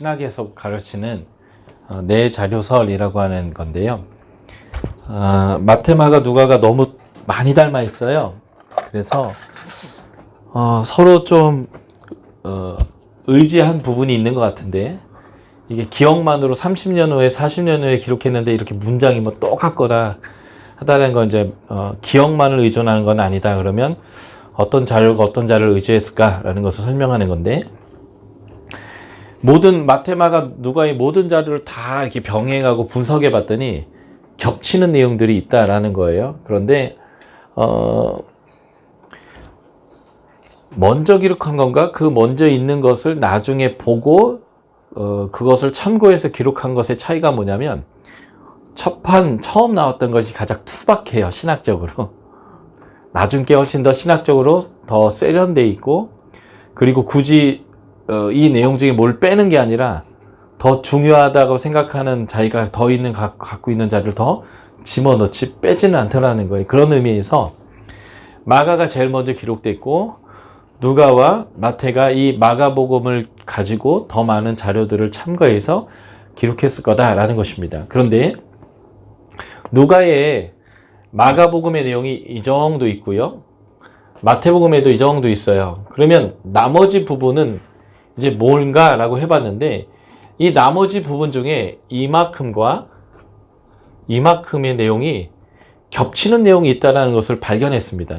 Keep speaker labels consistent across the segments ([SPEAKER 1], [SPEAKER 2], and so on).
[SPEAKER 1] 신학에서 가르치는 내 자료설이라고 하는 건데요. 마태, 마가, 누가가 너무 많이 닮아 있어요. 그래서 서로 좀 의지한 부분이 있는 것 같은데, 이게 기억만으로 30년 후에 40년 후에 기록했는데 이렇게 문장이 뭐 똑같거나 하다는 건 이제 기억만을 의존하는 건 아니다. 그러면 어떤 자료가 어떤 자료를 의지했을까라는 것을 설명하는 건데, 모든 마태, 마가, 누가의 모든 자료를 다 이렇게 병행하고 분석해 봤더니 겹치는 내용들이 있다라는 거예요. 그런데 먼저 기록한 건가? 그 먼저 있는 것을 나중에 보고 그것을 참고해서 기록한 것의 차이가 뭐냐면, 처음 나왔던 것이 가장 투박해요, 신학적으로. 나중 게 훨씬 더 신학적으로 더 세련돼 있고, 그리고 굳이 이 내용 중에 뭘 빼는 게 아니라 더 중요하다고 생각하는 자기가 갖고 있는 자료를 더 집어넣지 빼지는 않더라는 거예요. 그런 의미에서 마가가 제일 먼저 기록됐고, 누가와 마태가 이 마가복음을 가지고 더 많은 자료들을 참고해서 기록했을 거다라는 것입니다. 그런데 누가의 마가복음의 내용이 이 정도 있고요, 마태복음에도 이 정도 있어요. 그러면 나머지 부분은 이제 뭔가라고 해봤는데, 이 나머지 부분 중에 이만큼과 이만큼의 내용이 겹치는 내용이 있다는 것을 발견했습니다.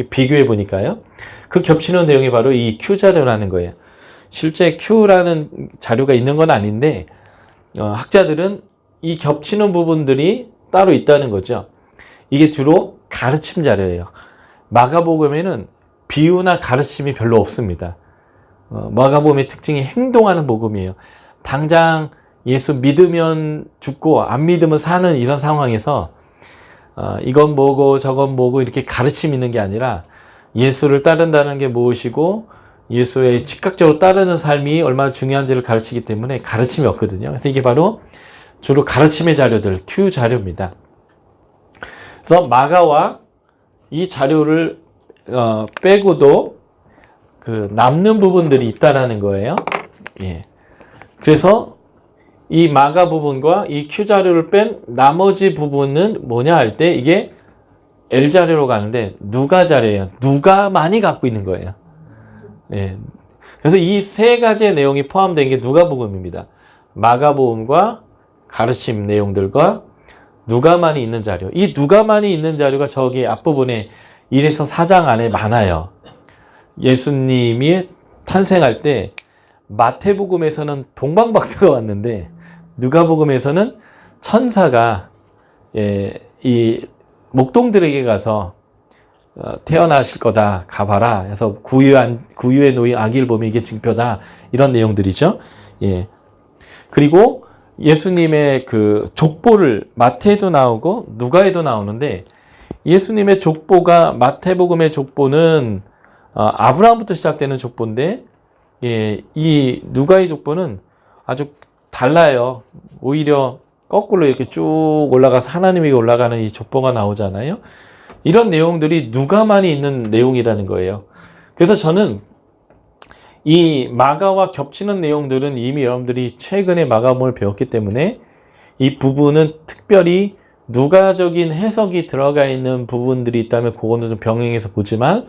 [SPEAKER 1] 비교해 보니까요, 그 겹치는 내용이 바로 이 Q 자료라는 거예요. 실제 Q라는 자료가 있는 건 아닌데, 학자들은 이 겹치는 부분들이 따로 있다는 거죠. 이게 주로 가르침 자료예요. 마가복음에는 비유나 가르침이 별로 없습니다. 마가복음의 특징이 행동하는 복음이에요. 당장 예수 믿으면 죽고 안 믿으면 사는 이런 상황에서 이건 뭐고 저건 뭐고 이렇게 가르침 있는 게 아니라, 예수를 따른다는 게 무엇이고 예수의 즉각적으로 따르는 삶이 얼마나 중요한지를 가르치기 때문에 가르침이 없거든요. 그래서 이게 바로 주로 가르침의 자료들, Q 자료입니다. 그래서 마가와 이 자료를 빼고도 그 남는 부분들이 있다라는 거예요. 예. 그래서 이 마가 부분과 이 Q 자료를 뺀 나머지 부분은 뭐냐 할 때, 이게 L 자료로 가는데 누가 자료예요. 누가만이 갖고 있는 거예요. 예. 그래서 이 세 가지의 내용이 포함된 게 누가복음입니다. 마가복음과 가르침 내용들과 누가만이 있는 자료. 이 누가만이 있는 자료가 저기 앞부분에 1에서 4장 안에 많아요. 예수님이 탄생할 때 마태복음에서는 동방박사가 왔는데, 누가복음에서는 천사가 이 목동들에게 가서 태어나실 거다, 가봐라 해서 구유에 놓인 아기를 보면 이게 징표다, 이런 내용들이죠. 예. 그리고 예수님의 그 족보를 마태에도 나오고 누가에도 나오는데, 예수님의 족보가, 마태복음의 족보는 아브라함부터 시작되는 족보인데, 예, 이 누가의 족보는 아주 달라요. 오히려 거꾸로 이렇게 쭉 올라가서 하나님에게 올라가는 이 족보가 나오잖아요. 이런 내용들이 누가만이 있는 내용이라는 거예요. 그래서 저는 이 마가와 겹치는 내용들은 이미 여러분들이 최근에 마가복음을 배웠기 때문에 이 부분은 특별히 누가적인 해석이 들어가 있는 부분들이 있다면 그거는 좀 병행해서 보지만,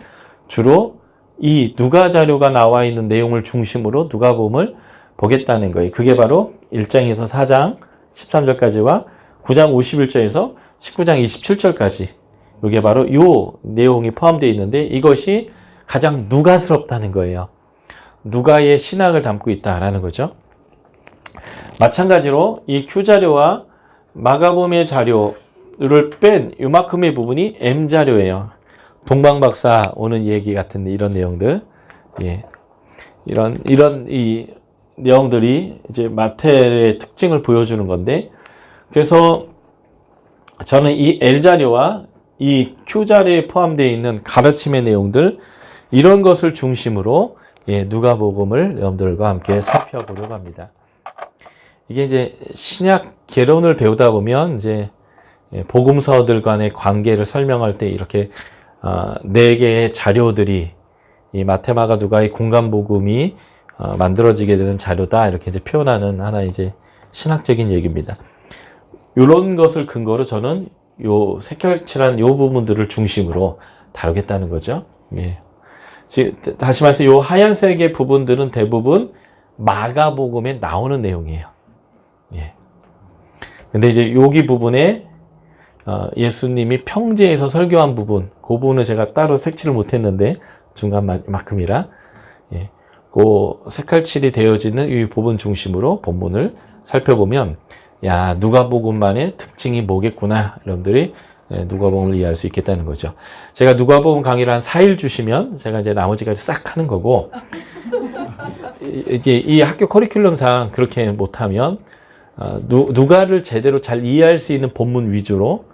[SPEAKER 1] 주로 이 누가 자료가 나와 있는 내용을 중심으로 누가복음을 보겠다는 거예요. 그게 바로 1장에서 4장 13절까지와 9장 51절에서 19장 27절까지, 이게 바로 이 내용이 포함되어 있는데, 이것이 가장 누가스럽다는 거예요. 누가의 신학을 담고 있다라는 거죠. 마찬가지로 이 Q 자료와 마가복음의 자료를 뺀 이만큼의 부분이 M 자료예요. 동방박사 오는 얘기 같은 이런 내용들, 예, 이런 이 내용들이 이제 마태의 특징을 보여주는 건데, 그래서 저는 이 L 자료와 이 Q 자료에 포함되어 있는 가르침의 내용들, 이런 것을 중심으로 누가복음을 여러분들과 함께 살펴보려고 합니다. 이게 이제 신약 개론을 배우다 보면 이제 복음서들 간의 관계를 설명할 때 이렇게 네 개의 자료들이, 이 마태, 마가, 누가의 공간 복음이 만들어지게 되는 자료다. 이렇게 이제 표현하는 하나의 이제 신학적인 얘기입니다. 이런 것을 근거로 저는 요 색결칠한 요 부분들을 중심으로 다루겠다는 거죠. 예. 다시 말해서 요 하얀색의 부분들은 대부분 마가복음에 나오는 내용이에요. 예. 근데 이제 여기 부분에 예수님이 평지에서 설교한 부분, 그 부분을 제가 따로 색칠을 못했는데 중간만큼이라 예. 그 색깔칠이 되어지는 이 부분 중심으로 본문을 살펴보면 야 누가복음만의 특징이 뭐겠구나 여러분들이 누가복음을 이해할 수 있겠다는 거죠. 제가 누가복음 강의를 한 4일 주시면 제가 이제 나머지까지 싹 하는 거고 이게 이 학교 커리큘럼상 그렇게 못하면 누가를 제대로 잘 이해할 수 있는 본문 위주로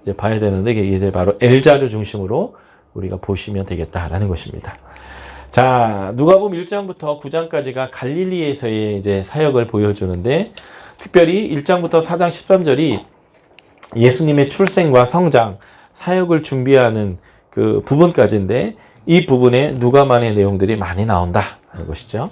[SPEAKER 1] 이제 봐야 되는데 이게 이제 바로 L자료 중심으로 우리가 보시면 되겠다라는 것입니다. 자, 누가복음 1장부터 9장까지가 갈릴리에서의 이제 사역을 보여주는데 특별히 1장부터 4장 13절이 예수님의 출생과 성장, 사역을 준비하는 그 부분까지인데 이 부분에 누가만의 내용들이 많이 나온다는 것이죠.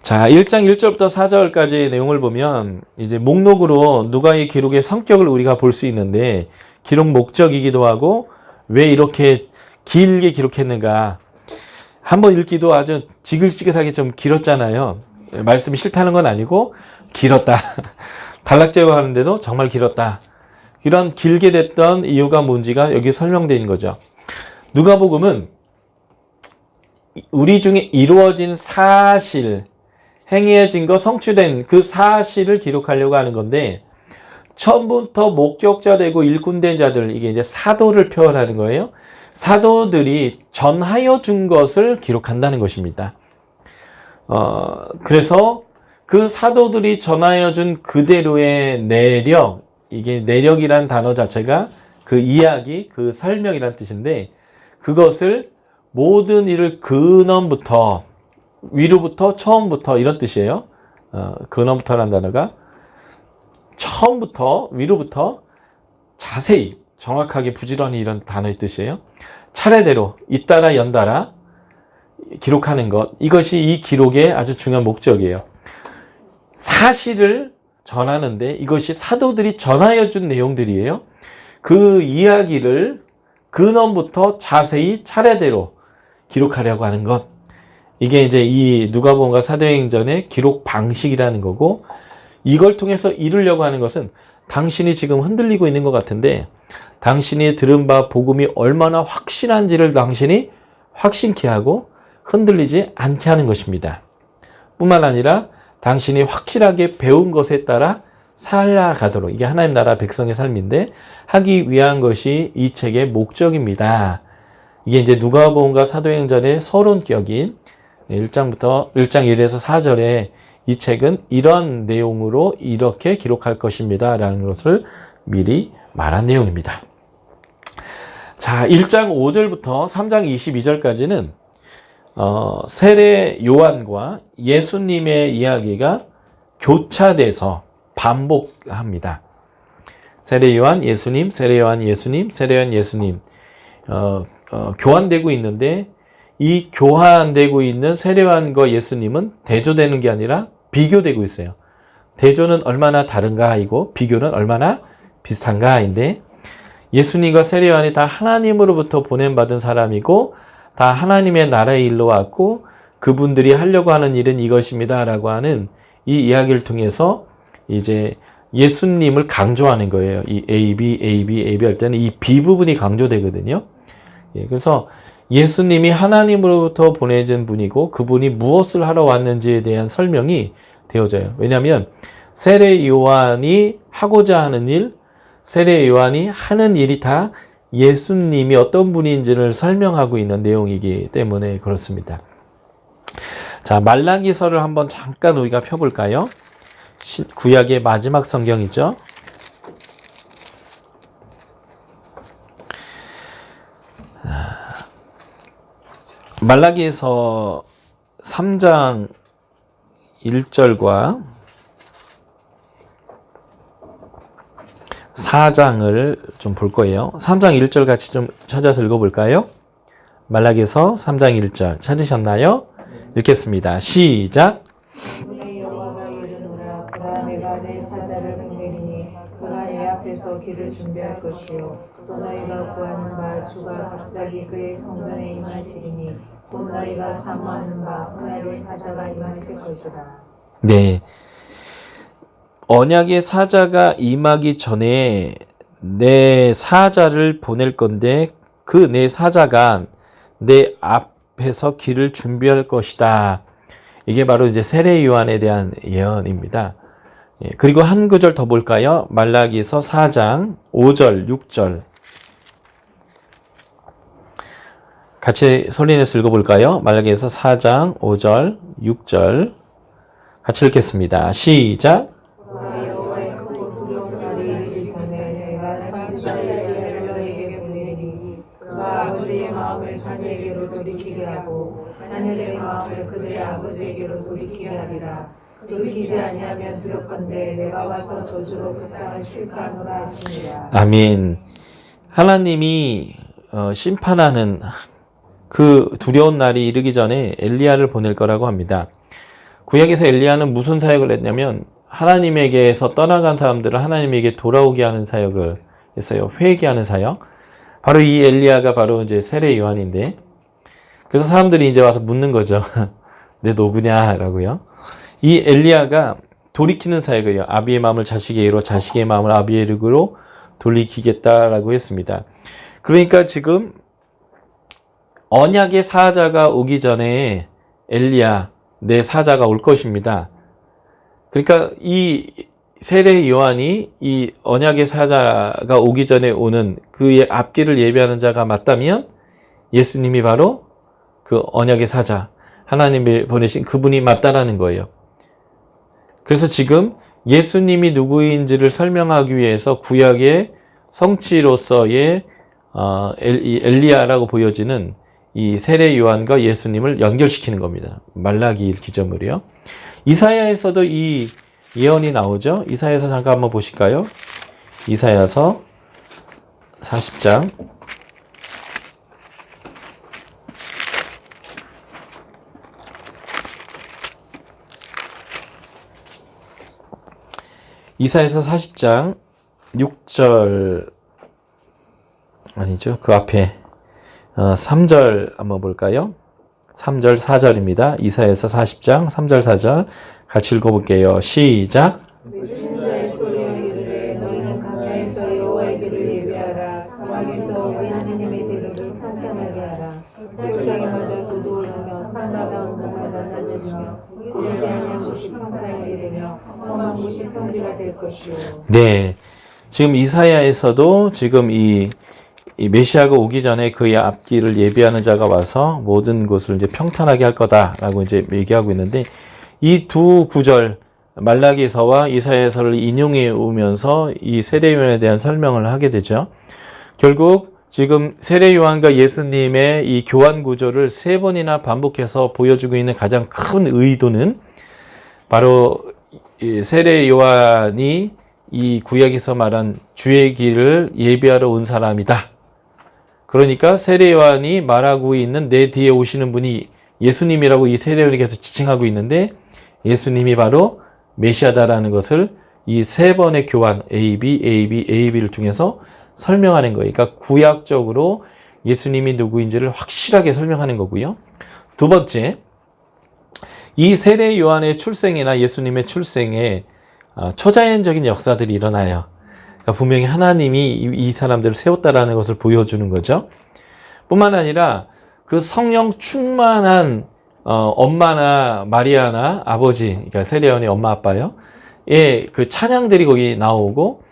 [SPEAKER 1] 자, 1장 1절부터 4절까지의 내용을 보면 이제 목록으로 누가의 기록의 성격을 우리가 볼 수 있는데 기록 목적이기도 하고 왜 이렇게 길게 기록했는가 한번 읽기도 아주 지글지글하게 좀 길었잖아요. 말씀이 싫다는 건 아니고 길었다. 단락제화 하는데도 정말 길었다. 이런 길게 됐던 이유가 뭔지가 여기 설명되어 있는 거죠. 누가복음은 우리 중에 이루어진 사실, 행해진 거, 성취된 그 사실을 기록하려고 하는 건데 처음부터 목격자 되고 일꾼된 자들, 이게 이제 사도를 표현하는 거예요. 사도들이 전하여 준 것을 기록한다는 것입니다. 그래서 그 사도들이 전하여 준 그대로의 내력, 이게 내력이란 단어 자체가 그 이야기, 그 설명이란 뜻인데 그것을 모든 일을 근원부터 위로부터 처음부터 이런 뜻이에요. 근원부터라는 단어가 처음부터 위로부터 자세히 정확하게 부지런히 이런 단어의 뜻이에요. 차례대로 잇따라 연달아 기록하는 것, 이것이 이 기록의 아주 중요한 목적이에요. 사실을 전하는데 이것이 사도들이 전하여 준 내용들이에요. 그 이야기를 근원부터 자세히 차례대로 기록하려고 하는 것, 이게 이제 이 누가복음과 사도행전의 기록 방식이라는 거고 이걸 통해서 이루려고 하는 것은 당신이 지금 흔들리고 있는 것 같은데 당신이 들은 바 복음이 얼마나 확실한지를 당신이 확신케 하고 흔들리지 않게 하는 것입니다. 뿐만 아니라 당신이 확실하게 배운 것에 따라 살아가도록, 이게 하나님 나라 백성의 삶인데 하기 위한 것이 이 책의 목적입니다. 이게 이제 누가복음과 사도행전의 서론격인 1장 1에서 4절에 이 책은 이런 내용으로 이렇게 기록할 것입니다 라는 것을 미리 말한 내용입니다. 자, 1장 5절부터 3장 22절까지는 세례 요한과 예수님의 이야기가 교차돼서 반복합니다. 세례 요한 예수님, 세례 요한 예수님, 세례 요한 예수님 교환되고 있는데 이 교환되고 있는 세례 요한과 예수님은 대조되는 게 아니라 비교되고 있어요. 대조는 얼마나 다른가이고 비교는 얼마나 비슷한가인데 예수님과 세례 요한이 다 하나님으로부터 보냄받은 사람이고 다 하나님의 나라의 일로 왔고 그분들이 하려고 하는 일은 이것입니다 라고 하는 이 이야기를 통해서 이제 예수님을 강조하는 거예요. 이 A, B 할 때는 이 B 부분이 강조되거든요. 예, 그래서 예수님이 하나님으로부터 보내진 분이고 그분이 무엇을 하러 왔는지에 대한 설명이 되어져요. 왜냐하면 세례 요한이 하고자 하는 일, 세례 요한이 하는 일이 다 예수님이 어떤 분인지를 설명하고 있는 내용이기 때문에 그렇습니다. 자, 말라기서를 한번 잠깐 우리가 펴볼까요? 구약의 마지막 성경이죠. 말라기에서 3장 1절과 4장을 좀 볼 거예요. 3장 1절 같이 좀 찾아서 읽어볼까요? 말라기에서 3장 1절 찾으셨나요? 읽겠습니다. 시작.
[SPEAKER 2] 내 여호와가 이르노라. 보라, 내가 내 사자를 보내리니 그가 내 앞에서 길을 준비할 것이요 또 너희가 구하는 바 주가 갑자기 그의 성전에 임하시리니 곧 너희가 사모하는 바 언약의 사자가 임하실 것이라.
[SPEAKER 1] 네. 언약의 사자가 임하기 전에 내 사자를 보낼 건데 그 내 사자가 내 앞에서 길을 준비할 것이다. 이게 바로 이제 세례 요한에 대한 예언입니다. 그리고 한 구절 더 볼까요? 말라기서 4장 5절, 6절. 같이 소리내서 읽어볼까요? 말라기서 4장 5절, 6절. 같이 읽겠습니다. 시작.
[SPEAKER 2] 여호와의 크고 두려운 날이 이르기 전에 내가 선지자 엘리야를 너희에게 보내리니 그가 아버지의 마음을 자녀에게로 돌이키게 하고 자녀들의 마음을 그들의 아버지에게로 돌이키게 하리라. 돌이키지 아니하면 두렵건대 내가 와서 저주로 그 땅을 칠까 하노라 하시니라.
[SPEAKER 1] 아멘. 하나님이 심판하는 그 두려운 날이 이르기 전에 엘리야를 보낼 거라고 합니다. 구약에서 엘리야는 무슨 사역을 했냐면 하나님에게서 떠나간 사람들을 하나님에게 돌아오게 하는 사역을 했어요. 회개하는 사역. 바로 이 엘리야가 바로 이제 세례 요한인데, 그래서 사람들이 이제 와서 묻는 거죠. 내 누구냐라고요. 이 엘리야가 돌이키는 사역이에요. 아비의 마음을 자식에게로, 자식의 마음을 아비에게로 돌이키겠다라고 했습니다. 그러니까 지금 언약의 사자가 오기 전에 엘리야, 내 사자가 올 것입니다. 그러니까 이 세례 요한이 이 언약의 사자가 오기 전에 오는 그의 앞길을 예비하는 자가 맞다면 예수님이 바로 그 언약의 사자, 하나님이 보내신 그분이 맞다라는 거예요. 그래서 지금 예수님이 누구인지를 설명하기 위해서 구약의 성취로서의 엘리야라고 보여지는 이 세례 요한과 예수님을 연결시키는 겁니다. 말라기 기점으로요. 이사야에서도 이 예언이 나오죠. 이사야서 잠깐 한번 보실까요? 이사야서 40장 이사야서 40장 6절 아니죠. 그 앞에 3절 한번 볼까요? 3절 4절입니다. 이사야서 40장 3절 4절 같이 읽어볼게요. 시작.
[SPEAKER 2] 외치는 자의 소리여 이르되 너희는 광야에서 여호와의 길을 예비하라. 사막에서 우리 하나님의 대로를 평탄하게 하라. 골짜기마다 고두어지며 산마다 언덕마다 낮아지며 지르지 아니한 곳이 평탄하게 되며 험한 곳이 평지가 될 것이요.
[SPEAKER 1] 네, 지금 이사야에서도 지금 이 메시아가 오기 전에 그의 앞길을 예비하는 자가 와서 모든 것을 이제 평탄하게 할 거다라고 이제 얘기하고 있는데, 이 두 구절 말라기서와 이사야서를 인용해 오면서 이 세례 요한에 대한 설명을 하게 되죠. 결국 지금 세례 요한과 예수님의 이 교환 구조를 세 번이나 반복해서 보여주고 있는 가장 큰 의도는 바로 이 세례 요한이 이 구약에서 말한 주의 길을 예비하러 온 사람이다. 그러니까 세례 요한이 말하고 있는 내 뒤에 오시는 분이 예수님이라고 이 세례 요한이 계속 지칭하고 있는데, 예수님이 바로 메시아다라는 것을 이 세 번의 교환 AB를 통해서 설명하는 거예요. 그러니까 구약적으로 예수님이 누구인지를 확실하게 설명하는 거고요. 두 번째, 이 세례 요한의 출생이나 예수님의 출생에 초자연적인 역사들이 일어나요. 그러니까 분명히 하나님이 이 사람들을 세웠다라는 것을 보여주는 거죠. 뿐만 아니라 그 성령 충만한 엄마나 마리아나 아버지, 그러니까 세례 요한의 엄마 아빠요. 예, 그 찬양들이 거기 나오고,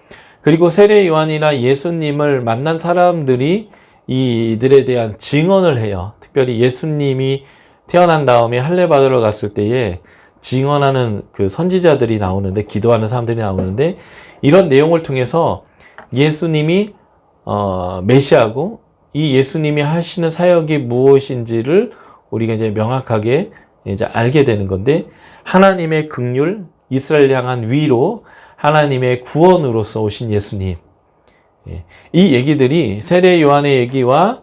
[SPEAKER 1] 그리고 세례 요한이나 예수님을 만난 사람들이 이들에 대한 증언을 해요. 특별히 예수님이 태어난 다음에 할례 받으러 갔을 때에 증언하는 그 선지자들이 나오는데, 기도하는 사람들이 나오는데, 이런 내용을 통해서 예수님이 메시아고 이 예수님이 하시는 사역이 무엇인지를 우리가 이제 명확하게 이제 알게 되는 건데, 하나님의 긍휼, 이스라엘 향한 위로, 하나님의 구원으로서 오신 예수님. 이 얘기들이 세례 요한의 얘기와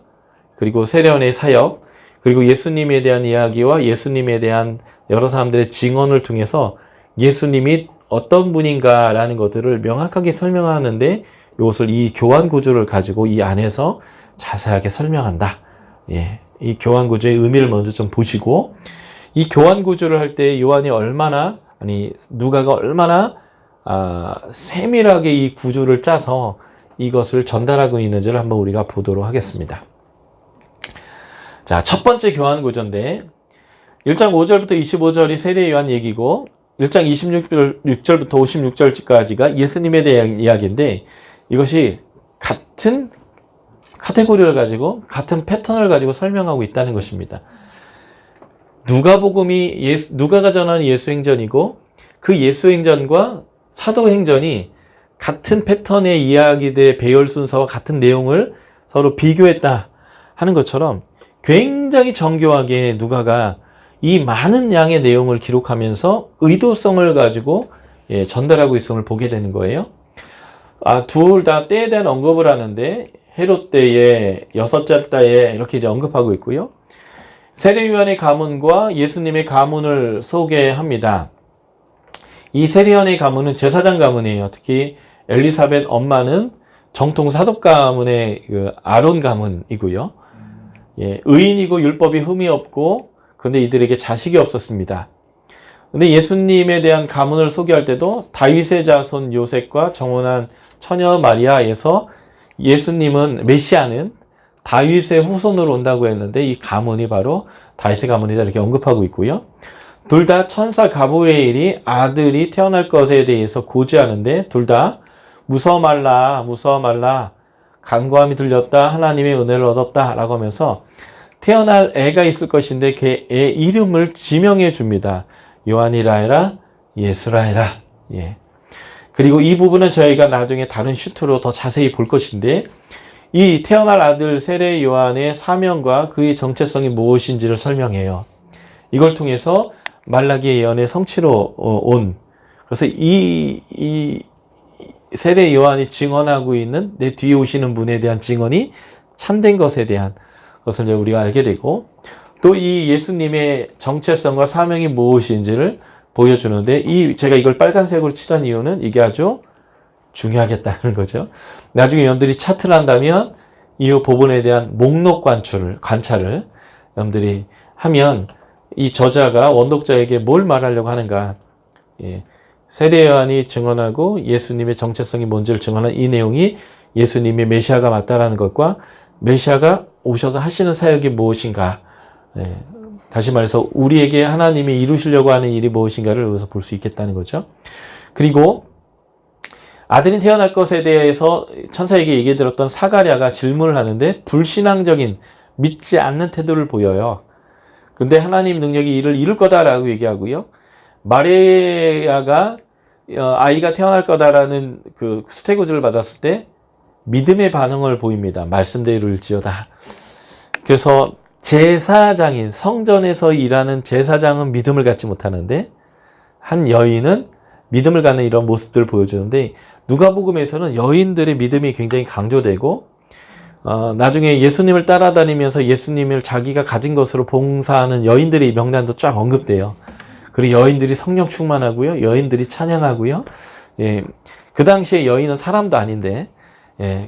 [SPEAKER 1] 그리고 세례 요한의 사역, 그리고 예수님에 대한 이야기와 예수님에 대한 여러 사람들의 증언을 통해서 예수님이 어떤 분인가라는 것들을 명확하게 설명하는데 이것을 이 교환 구조를 가지고 이 안에서 자세하게 설명한다. 예, 이 교환 구조의 의미를 먼저 좀 보시고 이 교환 구조를 할 때 요한이 얼마나 누가가 얼마나 세밀하게 이 구조를 짜서 이것을 전달하고 있는지를 한번 우리가 보도록 하겠습니다. 자, 첫 번째 교환 구조인데 1장 5절부터 25절이 세례 요한 얘기고 1장 26절부터 56절까지가 예수님에 대한 이야기인데 이것이 같은 카테고리를 가지고 같은 패턴을 가지고 설명하고 있다는 것입니다. 누가가 전하는 예수행전이고 그 예수행전과 사도행전이 같은 패턴의 이야기들의 배열 순서와 같은 내용을 서로 비교했다 하는 것처럼 굉장히 정교하게 누가가 이 많은 양의 내용을 기록하면서 의도성을 가지고 전달하고 있음을 보게 되는 거예요. 둘 다 때에 대한 언급을 하는데 헤롯 때에 6째 달에 이렇게 이제 언급하고 있고요. 세례 요한의 가문과 예수님의 가문을 소개합니다. 이 세례 요한의 가문은 제사장 가문이에요. 특히 엘리사벳 엄마는 정통 사독 가문의 아론 가문이고요. 의인이고 율법이 흠이 없고 근데 이들에게 자식이 없었습니다. 근데 예수님에 대한 가문을 소개할 때도 다윗의 자손 요셉과 정혼한 처녀 마리아에서 예수님은 메시아는 다윗의 후손으로 온다고 했는데 이 가문이 바로 다윗의 가문이다 이렇게 언급하고 있고요. 둘 다 천사 가브리엘이 아들이 태어날 것에 대해서 고지하는데 둘 다 무서워 말라 간구함이 들렸다 하나님의 은혜를 얻었다 라고 하면서 태어날 애가 있을 것인데 그 애 이름을 지명해 줍니다. 요한이라 해라 예수라 해라. 그리고 이 부분은 저희가 나중에 다른 슈트로 더 자세히 볼 것인데 이 태어날 아들 세례 요한의 사명과 그의 정체성이 무엇인지를 설명해요. 이걸 통해서 말라기 예언의 성취로 온 그래서 이 세례 요한이 증언하고 있는 내 뒤에 오시는 분에 대한 증언이 참된 것에 대한 것을 우리가 알게 되고 또 이 예수님의 정체성과 사명이 무엇인지를 보여주는데 제가 이걸 빨간색으로 칠한 이유는 이게 아주 중요하겠다는 거죠. 나중에 여러분들이 차트를 한다면 이 부분에 대한 목록 관찰을 여러분들이 하면 이 저자가 원독자에게 뭘 말하려고 하는가 세례 요한이 증언하고 예수님의 정체성이 뭔지를 증언한 이 내용이 예수님의 메시아가 맞다라는 것과 메시아가 오셔서 하시는 사역이 무엇인가 다시 말해서 우리에게 하나님이 이루시려고 하는 일이 무엇인가를 여기서 볼 수 있겠다는 거죠. 그리고 아들이 태어날 것에 대해서 천사에게 얘기 들었던 사가랴가 질문을 하는데 불신앙적인 믿지 않는 태도를 보여요. 근데 하나님 능력이 이를 이룰 거다라고 얘기하고요. 마리아가 아이가 태어날 거다라는 그 수태고지를 받았을 때 믿음의 반응을 보입니다. 말씀대로일지어다. 그래서 제사장인 성전에서 일하는 제사장은 믿음을 갖지 못하는데 한 여인은 믿음을 갖는 이런 모습들을 보여주는데 누가복음에서는 여인들의 믿음이 굉장히 강조되고 나중에 예수님을 따라다니면서 예수님을 자기가 가진 것으로 봉사하는 여인들의 명단도 쫙 언급돼요. 그리고 여인들이 성령 충만하고요. 여인들이 찬양하고요. 그 당시에 여인은 사람도 아닌데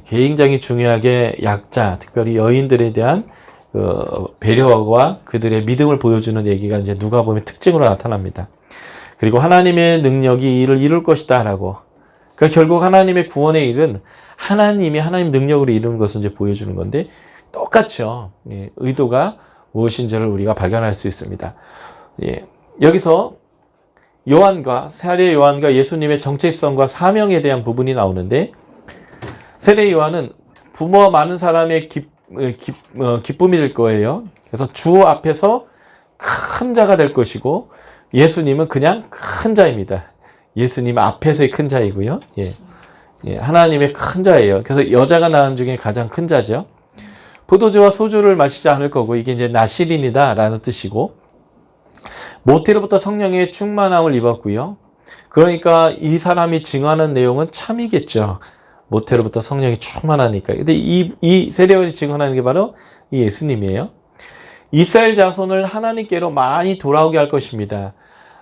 [SPEAKER 1] 굉장히 중요하게 약자, 특별히 여인들에 대한 배려와 그들의 믿음을 보여주는 얘기가 이제 누가복음의 특징으로 나타납니다. 그리고 하나님의 능력이 이를 이룰 것이다 라고. 그러니까 결국 하나님의 구원의 일은 하나님이 하나님 능력으로 이루는 것을 이제 보여주는 건데 똑같죠. 의도가 무엇인지를 우리가 발견할 수 있습니다. 여기서 세례 요한과 예수님의 정체성과 사명에 대한 부분이 나오는데 세례 요한은 부모와 많은 사람의 기쁨이 될 거예요. 그래서 주 앞에서 큰 자가 될 것이고 예수님은 그냥 큰 자입니다. 예수님 앞에서의 큰 자이고요. 하나님의 큰 자예요. 그래서 여자가 낳은 중에 가장 큰 자죠. 포도주와 소주를 마시지 않을 거고 이게 이제 나시린이다 라는 뜻이고 모태로부터 성령의 충만함을 입었고요. 그러니까 이 사람이 증언하는 내용은 참이겠죠. 모태로부터 성령이 충만하니까. 근데 이 세례요한이 증언하는 게 바로 이 예수님이에요. 이스라엘 자손을 하나님께로 많이 돌아오게 할 것입니다.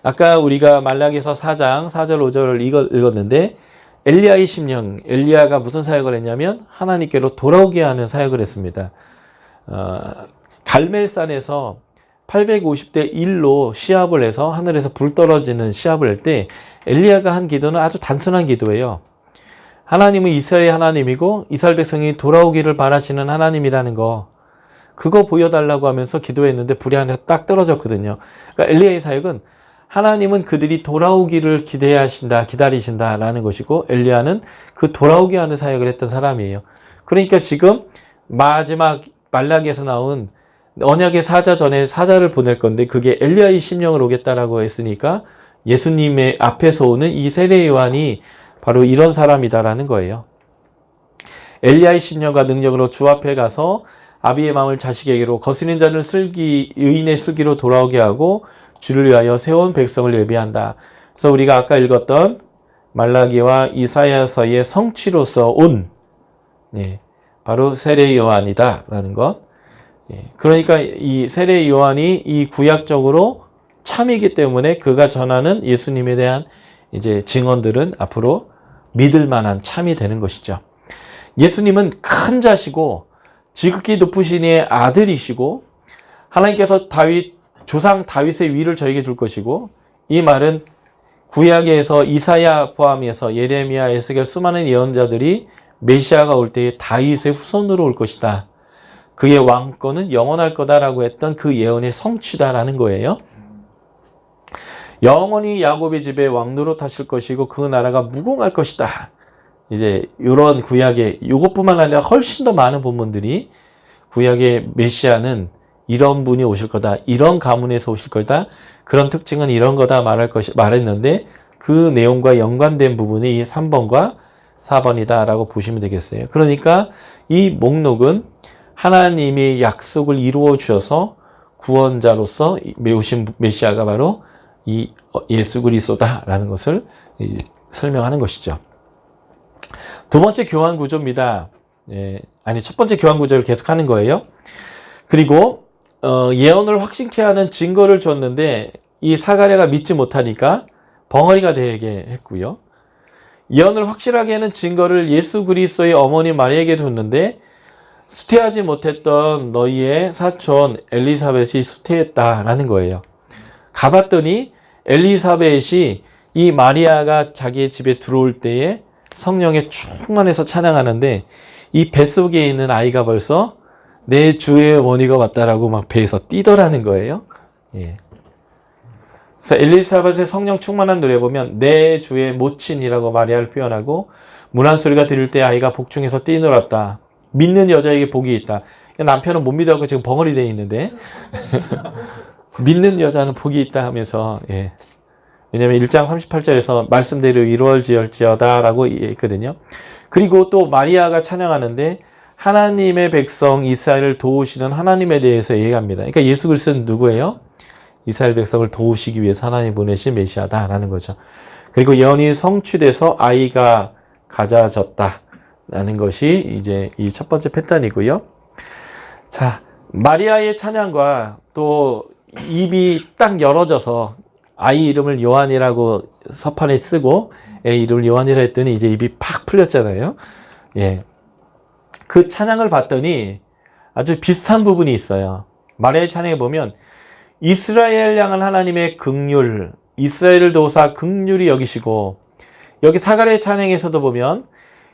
[SPEAKER 1] 아까 우리가 말라기서 4장 4절 5절을 읽었는데 엘리야의 심령, 엘리야가 무슨 사역을 했냐면 하나님께로 돌아오게 하는 사역을 했습니다. 갈멜산에서 850대 1로 시합을 해서 하늘에서 불 떨어지는 시합을 할 때 엘리야가 한 기도는 아주 단순한 기도예요. 하나님은 이스라엘의 하나님이고 이스라엘 백성이 돌아오기를 바라시는 하나님이라는 거, 그거 보여달라고 하면서 기도했는데 불이 하나 딱 떨어졌거든요. 그러니까 엘리야의 사역은 하나님은 그들이 돌아오기를 기다리신다라는 것이고 엘리야는 그 돌아오게 하는 사역을 했던 사람이에요. 그러니까 지금 마지막 말라기에서 나온 언약의 사자 전에 사자를 보낼 건데 그게 엘리야의 심령을 오겠다라고 했으니까 예수님의 앞에서 오는 이 세례 요한이 바로 이런 사람이다라는 거예요. 엘리야의 심령과 능력으로 주 앞에 가서 아비의 마음을 자식에게로 거스린 자를 의인의 슬기로 돌아오게 하고 주를 위하여 세운 백성을 예비한다. 그래서 우리가 아까 읽었던 말라기와 이사야서의 성취로서 온 바로 세례 요한이다라는 것. 그러니까 이 세례 요한이 이 구약적으로 참이기 때문에 그가 전하는 예수님에 대한 이제 증언들은 앞으로 믿을 만한 참이 되는 것이죠. 예수님은 큰 자시고 지극히 높으신 이의 아들이시고 하나님께서 조상 다윗의 위를 저에게 줄 것이고, 이 말은 구약에서 이사야 포함해서 예레미야, 에스겔 수많은 예언자들이 메시아가 올 때에 다윗의 후손으로 올 것이다. 그의 왕권은 영원할 거다라고 했던 그 예언의 성취다라는 거예요. 영원히 야곱의 집에 왕노릇 하실 것이고 그 나라가 무궁할 것이다. 이제 이런 구약의 이것뿐만 아니라 훨씬 더 많은 본문들이 구약의 메시아는 이런 분이 오실 거다, 이런 가문에서 오실 거다, 그런 특징은 이런 거다 말했는데 그 내용과 연관된 부분이 3번과 4번이다 라고 보시면 되겠어요. 그러니까 이 목록은 하나님이 약속을 이루어 주셔서 구원자로서 오신 메시아가 바로 이 예수 그리스도다라는 것을 설명하는 것이죠. 두 번째 교환 구조입니다. 첫 번째 교환 구조를 계속하는 거예요. 그리고 예언을 확신케 하는 증거를 줬는데 이 사가랴가 믿지 못하니까 벙어리가 되게 했고요. 예언을 확실하게 하는 증거를 예수 그리스도의 어머니 마리아에게 줬는데 수태하지 못했던 너희의 사촌 엘리사벳이 수태했다라는 거예요. 가봤더니 엘리사벳이 이 마리아가 자기의 집에 들어올 때에 성령에 충만해서 찬양하는데 이 뱃속에 있는 아이가 벌써 내 주의 어머니가 왔다라고 막 배에서 뛰더라는 거예요. 그래서 엘리사벳의 성령 충만한 노래 보면 내 주의 모친이라고 마리아를 표현하고 문안 소리가 들릴 때 아이가 복중에서 뛰놀았다. 믿는 여자에게 복이 있다. 남편은 못 믿어갖고 지금 벙어리 돼 있는데 믿는 여자는 복이 있다 하면서 왜냐면 1장 38절에서 말씀대로 이루어질지어다 라고 했거든요. 그리고 또 마리아가 찬양하는데 하나님의 백성 이스라엘을 도우시는 하나님에 대해서 얘기합니다. 그러니까 예수 그리스도는 누구예요? 이스라엘 백성을 도우시기 위해서 하나님 보내신 메시아다라는 거죠. 그리고 예언이 성취돼서 아이가 가져졌다라는 것이 이제 이 첫 번째 패턴이고요. 자, 마리아의 찬양과 또 입이 딱 열어져서 아이 이름을 요한이라고 서판에 쓰고 애 이름을 요한이라 했더니 이제 입이 팍 풀렸잖아요. 그 찬양을 봤더니 아주 비슷한 부분이 있어요. 마리아의 찬양에 보면 이스라엘 향한 하나님의 긍휼, 이스라엘을 도우사 긍휼히 여기시고, 여기 사가랴의 찬양에서도 보면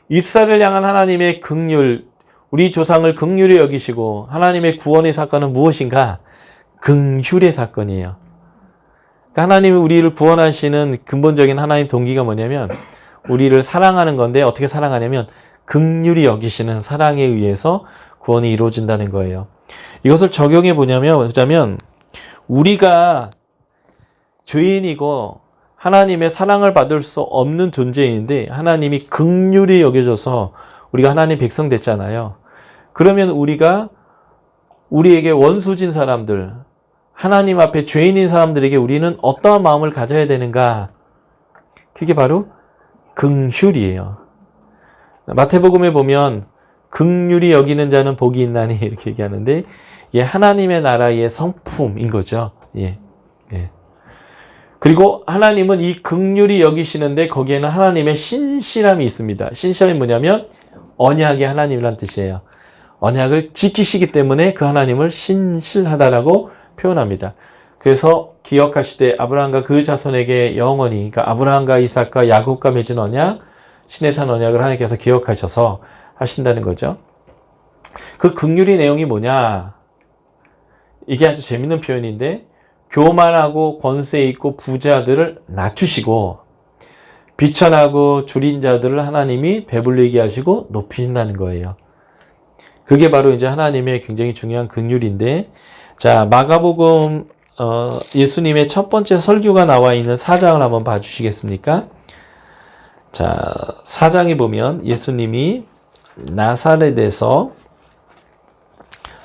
[SPEAKER 1] 이스라엘을 향한 하나님의 긍휼, 우리 조상을 긍휼히 여기시고 하나님의 구원의 사건은 무엇인가? 긍휼의 사건이에요. 그러니까 하나님이 우리를 구원하시는 근본적인 하나님 동기가 뭐냐면 우리를 사랑하는 건데 어떻게 사랑하냐면 긍휼히 여기시는 사랑에 의해서 구원이 이루어진다는 거예요. 이것을 적용해 보자면 우리가 죄인이고 하나님의 사랑을 받을 수 없는 존재인데 하나님이 긍휼히 여겨줘서 우리가 하나님 백성 됐잖아요. 그러면 우리에게 원수진 사람들, 하나님 앞에 죄인인 사람들에게 우리는 어떠한 마음을 가져야 되는가? 그게 바로 긍휼이에요. 마태복음에 보면 긍휼히 여기는 자는 복이 있나니 이렇게 얘기하는데 이게 하나님의 나라의 성품인 거죠. 예. 예. 그리고 하나님은 이 긍휼히 여기시는데 거기에는 하나님의 신실함이 있습니다. 신실함이 뭐냐면 언약의 하나님이란 뜻이에요. 언약을 지키시기 때문에 그 하나님을 신실하다라고 표현합니다. 그래서 기억하실 때 아브라함과 그 자손에게 영원히, 그러니까 아브라함과 이삭과 야곱과 맺은 언약, 신의 산 언약을 하나님께서 기억하셔서 하신다는 거죠. 그 긍휼의 내용이 뭐냐? 이게 아주 재밌는 표현인데, 교만하고 권세 있고 부자들을 낮추시고 비천하고 줄인 자들을 하나님이 배불리게 하시고 높이신다는 거예요. 그게 바로 이제 하나님의 굉장히 중요한 긍휼인데, 자, 마가복음 예수님의 첫 번째 설교가 나와 있는 4장을 한번 봐주시겠습니까? 자, 4장에 보면 예수님이 나사렛에서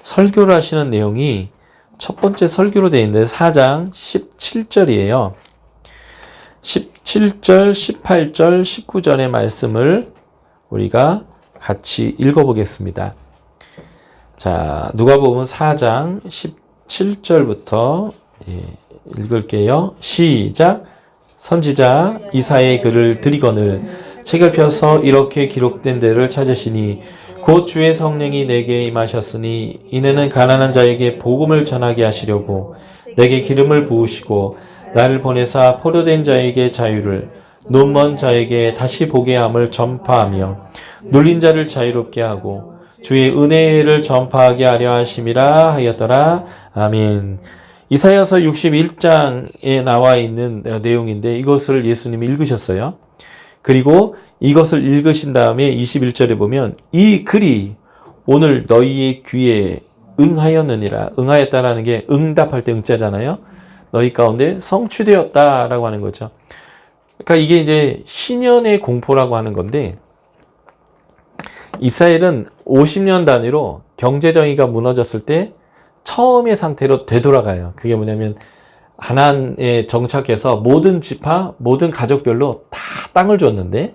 [SPEAKER 1] 설교를 하시는 내용이 첫 번째 설교로 되어 있는데 4장 17절이에요. 17절, 18절, 19절의 말씀을 우리가 같이 읽어보겠습니다. 자, 누가복음 4장 17절부터 읽을게요. 시작. 선지자 이사야의 글을 들이거늘 책을 펴서 이렇게 기록된 데를 찾으시니 곧 주의 성령이 내게 임하셨으니 이는 가난한 자에게 복음을 전하게 하시려고 내게 기름을 부으시고 나를 보내사 포로된 자에게 자유를 눈먼 자에게 다시 보게 함을 전파하며 눌린 자를 자유롭게 하고 주의 은혜를 전파하게 하려 하심이라 하였더라. 아멘. 이사야서 61장에 나와 있는 내용인데 이것을 예수님이 읽으셨어요. 그리고 이것을 읽으신 다음에 21절에 보면 이 글이 오늘 너희의 귀에 응하였느니라. 응하였다라는 게 응답할 때 응자잖아요. 너희 가운데 성취되었다라고 하는 거죠. 그러니까 이게 이제 신년의 공포라고 하는 건데 이스라엘은 50년 단위로 경제정의가 무너졌을 때 처음의 상태로 되돌아가요. 그게 뭐냐면 가나안에 정착해서 모든 지파, 모든 가족별로 다 땅을 줬는데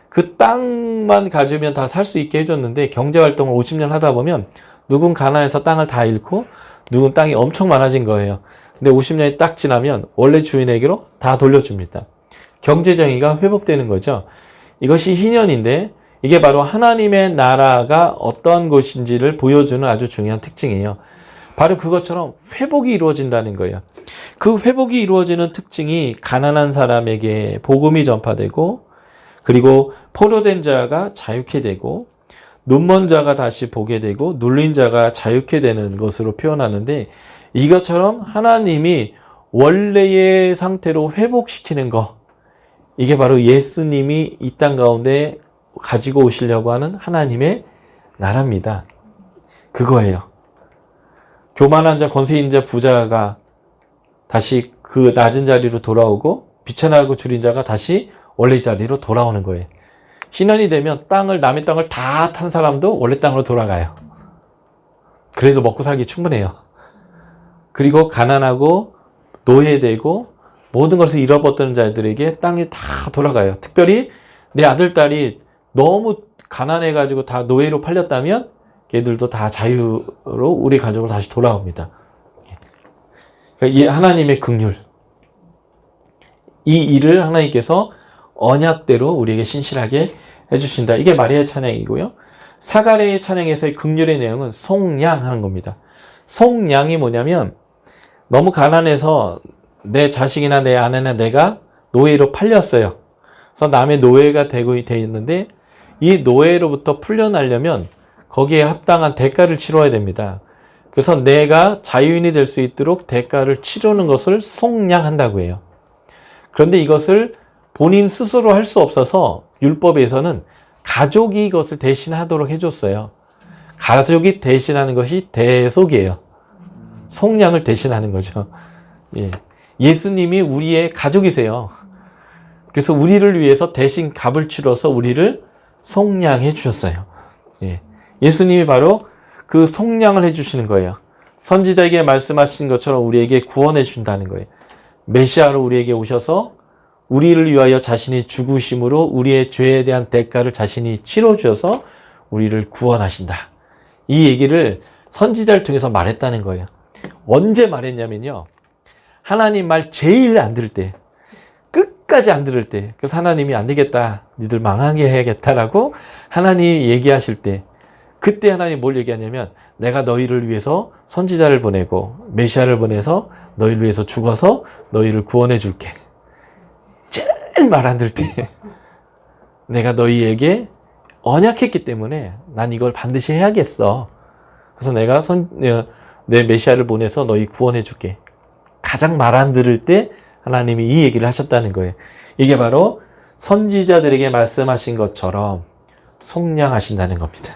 [SPEAKER 1] 그 땅만 가지면 다 살 수 있게 해줬는데 경제활동을 50년 하다 보면 누군 가나안에서 땅을 다 잃고 누군 땅이 엄청 많아진 거예요. 근데 50년이 딱 지나면 원래 주인에게로 다 돌려줍니다. 경제정의가 회복되는 거죠. 이것이 희년인데 이게 바로 하나님의 나라가 어떤 곳인지를 보여주는 아주 중요한 특징이에요. 바로 그것처럼 회복이 이루어진다는 거예요. 그 회복이 이루어지는 특징이 가난한 사람에게 복음이 전파되고 그리고 포로된 자가 자유케 되고 눈먼 자가 다시 보게 되고 눌린 자가 자유케 되는 것으로 표현하는데 이것처럼 하나님이 원래의 상태로 회복시키는 것, 이게 바로 예수님이 이 땅 가운데 가지고 오시려고 하는 하나님의 나라입니다. 그거예요. 교만한 자, 권세인 자, 부자가 다시 그 낮은 자리로 돌아오고 비천하고 줄인 자가 다시 원래 자리로 돌아오는 거예요. 신년이 되면 남의 땅을 다 탄 사람도 원래 땅으로 돌아가요. 그래도 먹고 살기 충분해요. 그리고 가난하고 노예되고 모든 것을 잃어버리는 자들에게 땅이 다 돌아가요. 특별히 내 아들, 딸이 너무 가난해가지고 다 노예로 팔렸다면 걔들도 다 자유로 우리 가족으로 다시 돌아옵니다. 그러니까 이 하나님의 긍휼, 이 일을 하나님께서 언약대로 우리에게 신실하게 해주신다. 이게 마리아의 찬양이고요. 사가랴의 찬양에서의 긍휼의 내용은 속량하는 겁니다. 속량이 뭐냐면 너무 가난해서 내 자식이나 내 아내나 내가 노예로 팔렸어요. 그래서 남의 노예가 되고 있는데 이 노예로부터 풀려나려면 거기에 합당한 대가를 치러야 됩니다. 그래서 내가 자유인이 될 수 있도록 대가를 치르는 것을 속량한다고 해요. 그런데 이것을 본인 스스로 할 수 없어서 율법에서는 가족이 이것을 대신하도록 해줬어요. 가족이 대신하는 것이 대속이에요. 속량을 대신하는 거죠. 예. 예수님이 우리의 가족이세요. 그래서 우리를 위해서 대신 값을 치러서 우리를 속량해 주셨어요. 예. 예수님이 바로 그 속량을 해주시는 거예요. 선지자에게 말씀하신 것처럼 우리에게 구원해 준다는 거예요. 메시아로 우리에게 오셔서 우리를 위하여 자신이 죽으심으로 우리의 죄에 대한 대가를 자신이 치러주셔서 우리를 구원하신다. 이 얘기를 선지자를 통해서 말했다는 거예요. 언제 말했냐면요. 하나님 말 제일 안 들을 때, 끝까지 안 들을 때, 그래서 하나님이 안 되겠다, 니들 망하게 해야겠다라고 하나님이 얘기하실 때, 그때 하나님이 뭘 얘기하냐면 내가 너희를 위해서 선지자를 보내고 메시아를 보내서 너희를 위해서 죽어서 너희를 구원해 줄게. 제일 말 안 들을 때 내가 너희에게 언약했기 때문에 난 이걸 반드시 해야겠어. 그래서 내가 내 메시아를 보내서 너희 구원해 줄게. 가장 말 안 들을 때 하나님이 이 얘기를 하셨다는 거예요. 이게 바로 선지자들에게 말씀하신 것처럼 속량하신다는 겁니다.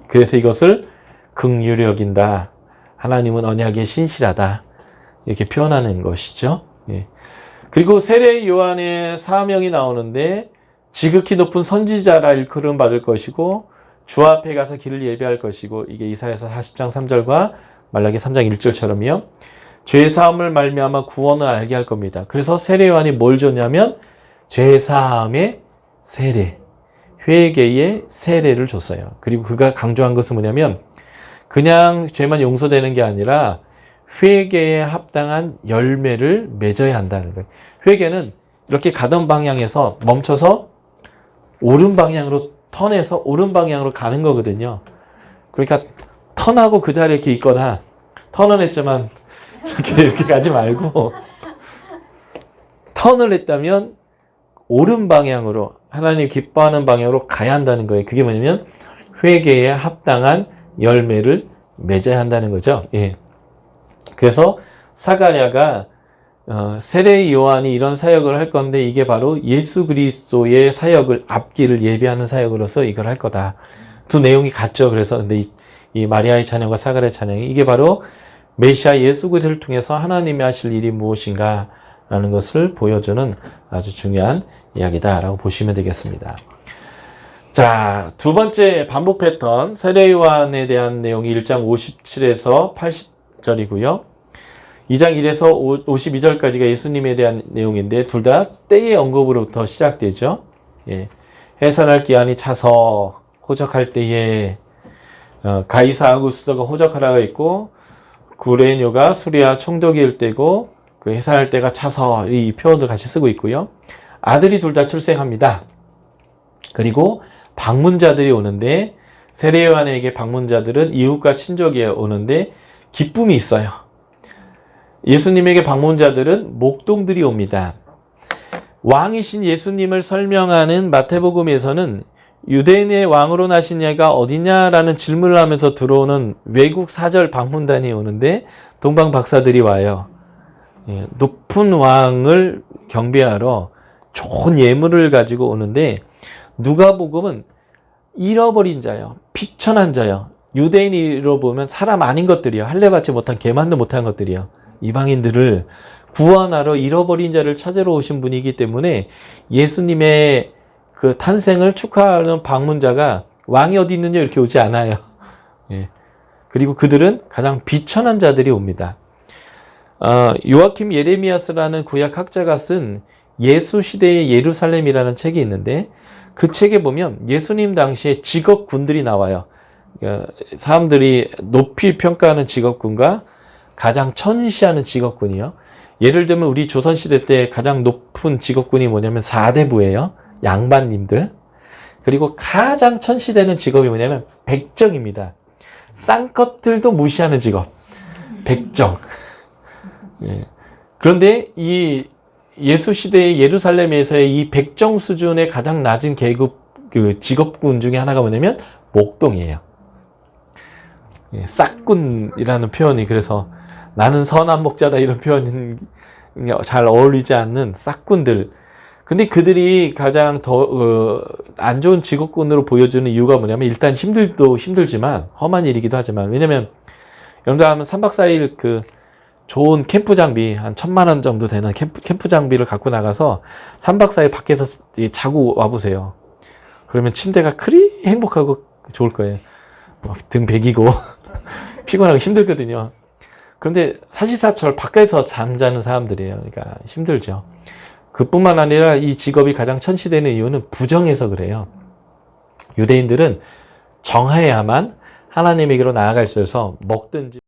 [SPEAKER 1] 그래서 이것을 긍휼히 여긴다. 하나님은 언약에 신실하다. 이렇게 표현하는 것이죠. 그리고 세례 요한의 사명이 나오는데 지극히 높은 선지자라 일컬음 받을 것이고 주 앞에 가서 길을 예비할 것이고, 이게 이사야서 40장 3절과 말라기 3장 1절처럼요. 죄 사함을 말미암아 구원을 알게 할 겁니다. 그래서 세례 요한이 뭘 줬냐면 죄 사함의 세례, 회개의 세례를 줬어요. 그리고 그가 강조한 것은 뭐냐면 그냥 죄만 용서되는 게 아니라 회개에 합당한 열매를 맺어야 한다는 거예요. 회개는 이렇게 가던 방향에서 멈춰서 오른 방향으로 턴해서 오른 방향으로 가는 거거든요. 그러니까 턴하고 그 자리에 이렇게 있거나 턴은 했지만 이렇게 가지 말고 턴을 했다면 옳은 방향으로, 하나님 기뻐하는 방향으로 가야 한다는 거예요. 그게 뭐냐면 회개에 합당한 열매를 맺어야 한다는 거죠. 예. 그래서 사가랴가 세례 요한이 이런 사역을 할 건데 이게 바로 예수 그리스도의 사역을, 앞길을 예비하는 사역으로서 이걸 할 거다. 두 내용이 같죠. 그래서 근데 이 마리아의 찬양과 사가랴 찬양이 이게 바로 메시아 예수 그리스도를 통해서 하나님이 하실 일이 무엇인가 라는 것을 보여주는 아주 중요한 이야기다라고 보시면 되겠습니다. 자, 두 번째 반복 패턴, 세례 요한에 대한 내용이 1장 57에서 80절이고요. 2장 1에서 52절까지가 예수님에 대한 내용인데 둘 다 때의 언급으로부터 시작되죠. 예. 해산할 기한이 차서 호적할 때에 가이사 아구스도가 호적하라고 했고 구레뇨가 수리아 총독일 때고 그 해산할 때가 차서, 이 표현을 같이 쓰고 있고요. 아들이 둘 다 출생합니다. 그리고 방문자들이 오는데 세례 요한에게 방문자들은 이웃과 친족이 오는데 기쁨이 있어요. 예수님에게 방문자들은 목동들이 옵니다. 왕이신 예수님을 설명하는 마태복음에서는 유대인의 왕으로 나신 이가 어디냐라는 질문을 하면서 들어오는 외국 사절 방문단이 오는데 동방 박사들이 와요. 높은 왕을 경배하러 좋은 예물을 가지고 오는데 누가복음은 잃어버린 자요, 비천한 자요, 유대인이 잃어보면 사람 아닌 것들이요, 할례받지 못한 개만도 못한 것들이요, 이방인들을 구원하러 잃어버린 자를 찾으러 오신 분이기 때문에 예수님의 그 탄생을 축하하는 방문자가 왕이 어디 있느냐 이렇게 오지 않아요. 그리고 그들은 가장 비천한 자들이 옵니다. 요아킴 예레미야스라는 구약 학자가 쓴 예수 시대의 예루살렘이라는 책이 있는데 그 책에 보면 예수님 당시에 직업군들이 나와요. 사람들이 높이 평가하는 직업군과 가장 천시하는 직업군이요. 예를 들면 우리 조선시대 때 가장 높은 직업군이 뭐냐면 사대부예요. 양반님들. 그리고 가장 천시되는 직업이 뭐냐면 백정입니다. 쌍것들도 무시하는 직업. 백정. 그런데 이 예수 시대의 예루살렘에서의 이 백정 수준의 가장 낮은 계급 그 직업군 중에 하나가 뭐냐면 목동이에요. 싹군이라는 표현이, 그래서 나는 선한 목자다 이런 표현이 잘 어울리지 않는 싹군들. 근데 그들이 가장 더 안 좋은 직업군으로 보여주는 이유가 뭐냐면 일단 힘들지만 험한 일이기도 하지만, 왜냐면 여러분들 하면 3박 4일 그 좋은 캠프 장비 한 1,000만 원 정도 되는 캠프 장비를 갖고 나가서 3박 4일 밖에서 자고 와보세요. 그러면 침대가 그리 행복하고 좋을 거예요. 등 베기고 피곤하고 힘들거든요. 그런데 사시사철 밖에서 잠자는 사람들이에요. 그러니까 힘들죠. 그뿐만 아니라 이 직업이 가장 천시되는 이유는 부정해서 그래요. 유대인들은 정해야만 하나님에게로 나아갈 수 있어서 먹든지